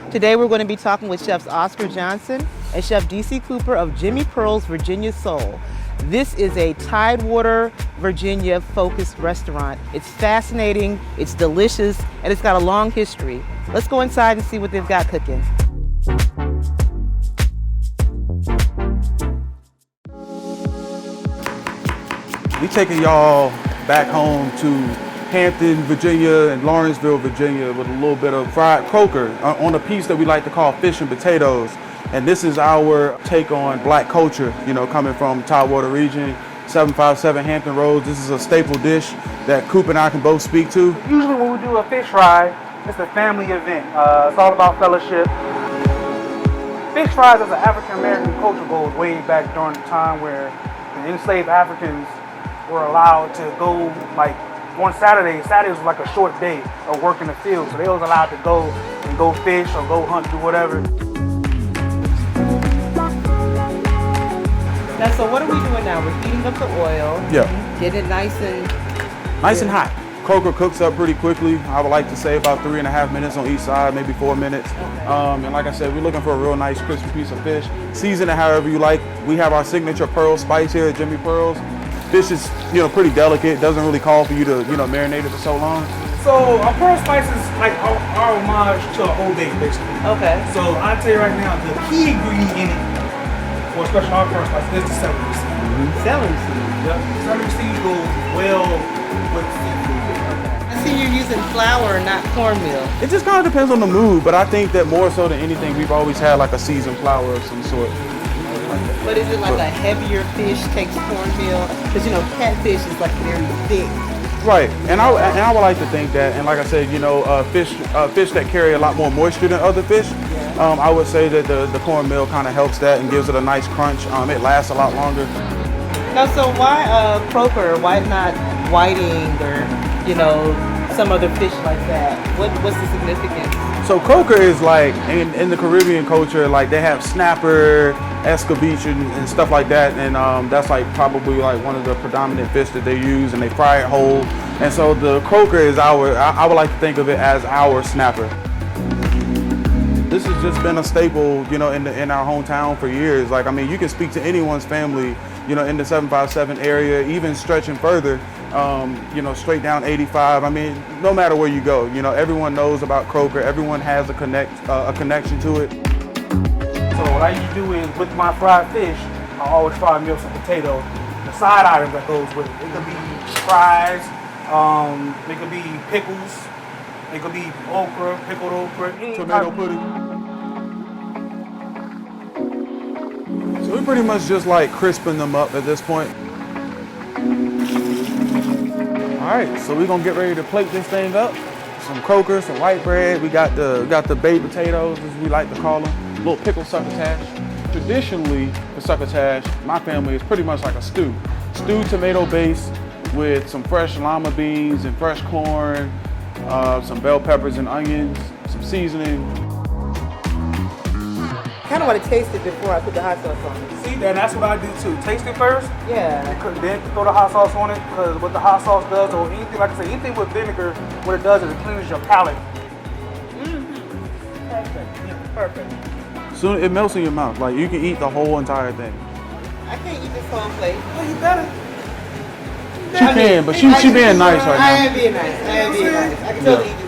Today we're going to be talking with Chefs Oscar Johnson and Chef DC Cooper of Jimmy Pearl's Virginia Soul. This is a Tidewater, Virginia focused restaurant. It's fascinating, it's delicious, and it's got a long history. Let's go inside and see what they've got cooking. We taking y'all back home to Hampton, Virginia and Lawrenceville, Virginia with a little bit of fried croaker on a piece that we like to call fish and potatoes. And this is our take on black culture, you know, coming from Tidewater region, 757 Hampton Roads. This is a staple dish that Coop and I can both speak to. Usually when we do a fish fry, it's a family event. It's all about fellowship. Fish fries as an African American culture goes way back during the time where the enslaved Africans were allowed to go, like on Saturdays. Saturdays was like a short day of work in the field, so they was allowed to go and go fish or go hunt, do whatever. Now, so what are we doing now? We're heating up the oil. Yeah. Getting it nice and hot. Croaker cooks up pretty quickly. I would like to say about 3.5 minutes on each side, maybe 4 minutes. Okay. And like I said, we're looking for a real nice crispy piece of fish. Season it however you like. We have our signature pearl spice here at Jimmy Pearl's. Fish is, pretty delicate. Doesn't really call for you to, marinate it for so long. So our pearl spice is like our homage to a whole bake, basically. okay. So I'll tell you right now, the key ingredient in it, for especially our pearl spice, is the celery seed. Celery seed. Yep. Celery seed goes well with seafood. I see you're using flour and not cornmeal. It just kind of depends on the mood, but I think that more so than anything, we've always had like a seasoned flour of some sort. But is it like a heavier fish takes cornmeal? Because catfish is like very thick. Right, and I would like to think that, and like I said, fish that carry a lot more moisture than other fish. I would say that the cornmeal kind of helps that and gives it a nice crunch. It lasts a lot longer. Now, so why croaker? Why not whiting or some other fish like that? What's the significance? So croaker is like in the Caribbean culture, like they have snapper, escabeche, and stuff like that, and that's like probably like one of the predominant fish that they use, and they fry it whole. And so the croaker is I would like to think of it as our snapper. This has just been a staple, in our hometown for years. Like, I mean, you can speak to anyone's family, in the 757 area, even stretching further, straight down 85. I mean, no matter where you go, everyone knows about croaker. Everyone has a connection to it. So what I usually do is with my fried fish, I always fry me up some potatoes. The side items that goes with it. It could be fries, it could be pickles, it could be okra, pickled okra, Tomato pudding. So we pretty much just like crisping them up at this point. All right, so we're gonna get ready to plate this thing up. Some croaker, some white bread. We got the baked potatoes, as we like to call them. A little pickled succotash. Traditionally, for succotash, my family is pretty much like a stew. Stewed tomato base with some fresh lima beans and fresh corn, some bell peppers and onions, some seasoning. I kind of want to taste it before I put the hot sauce on it. See, and that's what I do too. Taste it first, Yeah. then throw the hot sauce on it, because what the hot sauce does, or anything, like I said, anything with vinegar, what it does is it cleans your palate. Perfect. Yeah, perfect. So it melts in your mouth. Like you can eat the whole entire thing. I can't eat this whole plate. Oh, you better. She can, but she being nice right I now. am being nice. I am being nice. I can totally eat